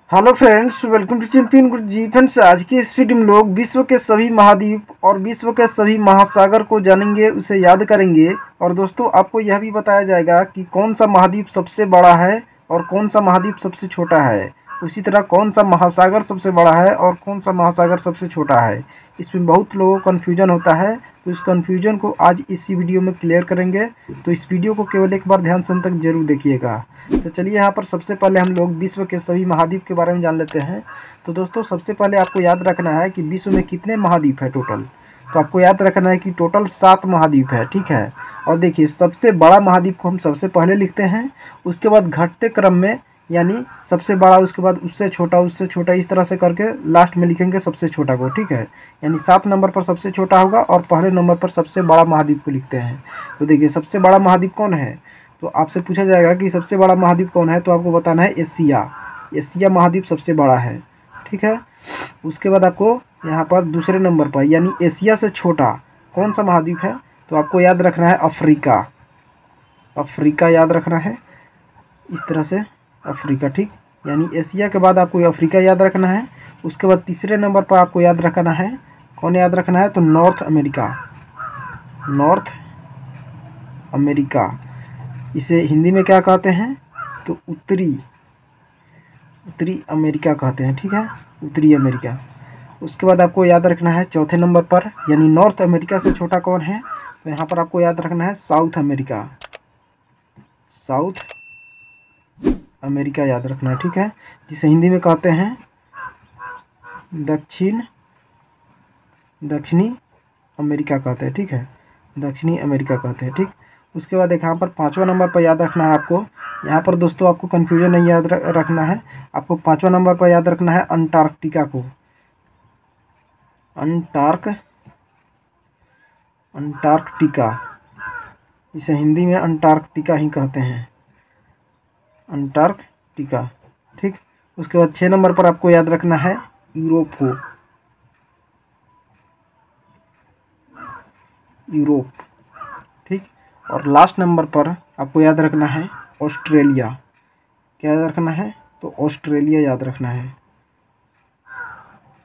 Hello friends, welcome to Champion Guru ji. Friends, आज की इस वीडियो में लोग विश्व के सभी महाद्वीप और विश्व के सभी महासागर को जानेंगे, उसे याद करेंगे। और दोस्तों, आपको यह भी बताया जाएगा कि कौन सा महाद्वीप सबसे बड़ा है और कौन सा महाद्वीप सबसे छोटा है। उसी तरह कौन सा महासागर सबसे बड़ा है और कौन सा महासागर सबसे छोटा है। इसमें बहुत लोगों को कन्फ्यूजन होता है, तो इस कन्फ्यूजन को आज इसी वीडियो में क्लियर करेंगे। तो इस वीडियो को केवल एक बार ध्यान से अंत तक जरूर देखिएगा। तो चलिए, यहाँ पर सबसे पहले हम लोग विश्व के सभी महाद्वीप के बारे में जान लेते हैं। तो दोस्तों, सबसे पहले आपको याद रखना है कि विश्व में कितने महाद्वीप है टोटल। तो आपको याद रखना है कि टोटल 7 महाद्वीप है, ठीक है। और देखिए, सबसे बड़ा महाद्वीप को हम सबसे पहले लिखते हैं, उसके बाद घटते क्रम में, यानी सबसे बड़ा, उसके बाद उससे छोटा, इस तरह से करके लास्ट में लिखेंगे सबसे छोटा को, ठीक है। यानी 7 नंबर पर सबसे छोटा होगा और पहले नंबर पर सबसे बड़ा महाद्वीप को लिखते हैं। तो देखिए, सबसे बड़ा महाद्वीप कौन है। तो आपसे पूछा जाएगा कि सबसे बड़ा महाद्वीप कौन है, तो आपको बताना है एशिया। एशिया महाद्वीप सबसे बड़ा है, ठीक है। उसके बाद आपको यहाँ पर दूसरे नंबर पर, यानी एशिया से छोटा कौन सा महाद्वीप है, तो आपको याद रखना है अफ्रीका। अफ्रीका याद रखना है इस तरह से, अफ्रीका, ठीक। यानी एशिया के बाद आपको अफ्रीका याद रखना है। उसके बाद तीसरे नंबर पर आपको याद रखना है, कौन याद रखना है, तो नॉर्थ अमेरिका। नॉर्थ अमेरिका, इसे हिंदी में क्या कहते हैं, तो उत्तरी अमेरिका कहते हैं, ठीक है, उत्तरी अमेरिका। उसके बाद आपको याद रखना है चौथे नंबर पर, यानी नॉर्थ अमेरिका से छोटा कौन है, तो यहाँ पर आपको याद रखना है साउथ अमेरिका। साउथ अमेरिका याद रखना है, ठीक है, जिसे हिंदी में कहते हैं दक्षिणी अमेरिका कहते हैं, ठीक है, दक्षिणी अमेरिका कहते हैं, ठीक। उसके बाद एक यहाँ पर 5वां नंबर पर याद रखना है आपको। यहाँ पर दोस्तों आपको कन्फ्यूजन नहीं याद रखना है, आपको 5वां नंबर पर याद रखना है अंटार्कटिका को। अंटार्कटिका, इसे हिंदी में अंटार्कटिका ही कहते हैं, अंटार्कटिका, ठीक। उसके बाद 6 नंबर पर आपको याद रखना है यूरोप को। यूरोप, ठीक। और लास्ट नंबर पर आपको याद रखना है ऑस्ट्रेलिया। क्या याद रखना है, तो ऑस्ट्रेलिया याद रखना है,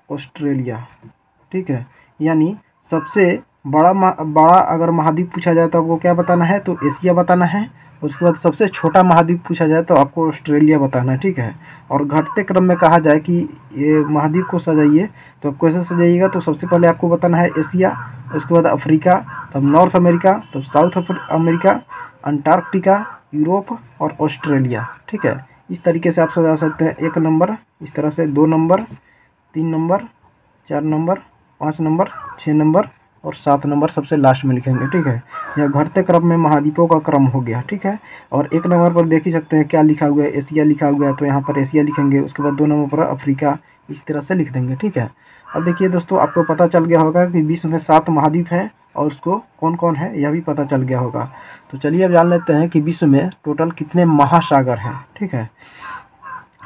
ऑस्ट्रेलिया, ठीक है। यानी सबसे बड़ा अगर महाद्वीप पूछा जाए तो आपको क्या बताना है, तो एशिया बताना है। उसके बाद सबसे छोटा महाद्वीप पूछा जाए तो आपको ऑस्ट्रेलिया बताना है, ठीक है। और घटते क्रम में कहा जाए कि ये महाद्वीप को सजाइए, तो आप कैसे सजाइएगा, तो सबसे पहले आपको बताना है एशिया, उसके बाद अफ्रीका, तब नॉर्थ अमेरिका, तब साउथ अमेरिका, अंटार्कटिका, यूरोप और ऑस्ट्रेलिया, ठीक है। इस तरीके से आप सजा सकते हैं। 1 नंबर इस तरह से, 2 number, 3 number, 4 number, 5 number, 6 number और 7 नंबर सबसे लास्ट में लिखेंगे, ठीक है। यह घटते क्रम में महाद्वीपों का क्रम हो गया, ठीक है। और 1 नंबर पर देख ही सकते हैं क्या लिखा हुआ है, एशिया लिखा हुआ है, तो यहाँ पर एशिया लिखेंगे। उसके बाद 2 नंबर पर अफ्रीका, इस तरह से लिख देंगे, ठीक है। अब देखिए दोस्तों, आपको पता चल गया होगा कि विश्व में 7 महाद्वीप है और उसको कौन कौन है यह भी पता चल गया होगा। तो चलिए अब जान लेते हैं कि विश्व में टोटल कितने महासागर हैं, ठीक है,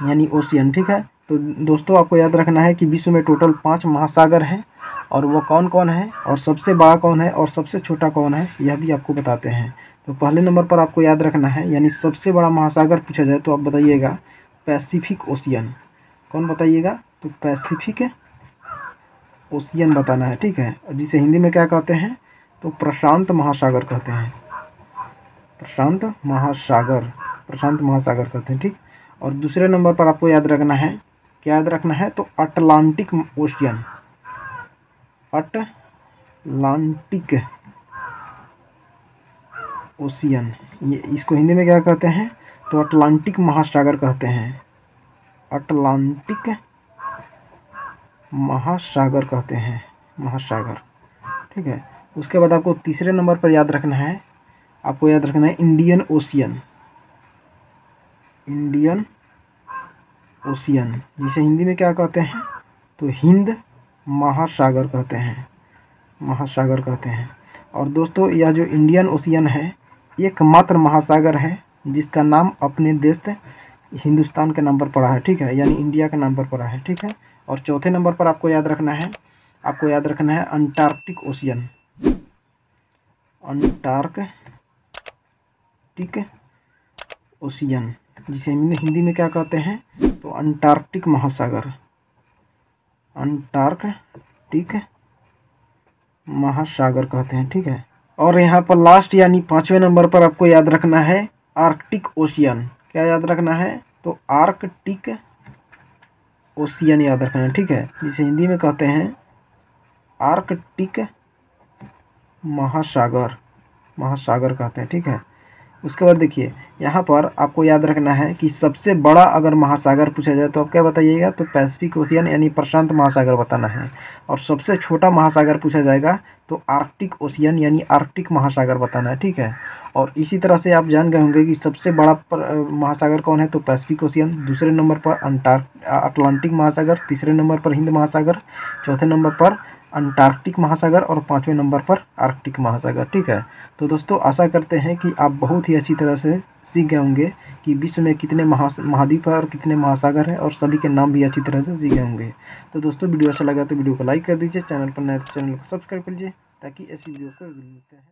यानी ओशियन, ठीक है। तो दोस्तों, आपको याद रखना है कि विश्व में टोटल 5 महासागर हैं और वो कौन कौन है और सबसे बड़ा कौन है और सबसे छोटा कौन है, यह भी आपको बताते हैं। तो पहले नंबर पर आपको याद रखना है, यानी सबसे बड़ा महासागर पूछा जाए तो आप बताइएगा पैसिफिक ओशियन। कौन बताइएगा, तो पैसिफिक ओशियन बताना है, ठीक है। जिसे हिंदी में क्या कहते हैं, तो प्रशांत महासागर कहते हैं, प्रशांत महासागर कहते हैं, ठीक। और दूसरे नंबर पर आपको याद रखना है, क्या याद रखना है, तो अटलांटिक ओशियन। अटलांटिक ओशियन, ये इसको हिंदी में क्या कहते हैं, तो अटलांटिक महासागर कहते हैं, अटलांटिक महासागर कहते हैं, महासागर, ठीक है। उसके बाद आपको तीसरे नंबर पर याद रखना है, आपको याद रखना है इंडियन ओशियन। इंडियन ओशियन, जिसे हिंदी में क्या कहते हैं, तो हिंद महासागर कहते हैं, महासागर कहते हैं। और दोस्तों, यह जो इंडियन ओशियन है, एकमात्र महासागर है जिसका नाम अपने देश हिंदुस्तान के नाम पर पड़ा है, ठीक है, यानी इंडिया के नाम पर पड़ा है, ठीक है। और चौथे नंबर पर आपको याद रखना है, आपको याद रखना है अंटार्कटिक ओशियन। अंटार्कटिक ओशियन, जिसे हिंदी में क्या कहते हैं, तो तो अंटार्कटिक महासागर, अंटार्कटिक महासागर कहते हैं, ठीक है। और यहाँ पर लास्ट यानी 5वें नंबर पर आपको याद रखना है आर्कटिक ओशियन। क्या याद रखना है? तो आर्कटिक ओशियन याद रखना है, ठीक है, जिसे हिंदी में कहते हैं आर्कटिक महासागर, महासागर कहते हैं, ठीक है। उसके बाद देखिए यहाँ पर आपको याद रखना है कि सबसे बड़ा अगर महासागर पूछा जाए तो आप क्या बताइएगा? तो पैसिफिक ओशियन यानी प्रशांत महासागर बताना है। और सबसे छोटा महासागर पूछा जाएगा तो आर्कटिक ओशियन यानी आर्कटिक महासागर बताना है, ठीक है। और इसी तरह से आप जान गए होंगे कि सबसे बड़ा महासागर कौन है? तो पैसिफिक ओशियन, दूसरे नंबर पर अटलांटिक महासागर, तीसरे नंबर पर हिंद महासागर, चौथे नंबर पर अंटार्कटिक महासागर और 5वें नंबर पर आर्कटिक महासागर, ठीक है। तो दोस्तों आशा करते हैं कि आप बहुत ही अच्छी तरह से सीख गए होंगे कि विश्व में कितने महाद्वीप है और कितने महासागर हैं, और सभी के नाम भी अच्छी तरह से सीख गए होंगे। तो दोस्तों वीडियो अच्छा लगा तो वीडियो को लाइक कर दीजिए, चैनल पर नए तो चैनल को सब्सक्राइब कर लीजिए ताकि ऐसी वीडियो को मिलते हैं।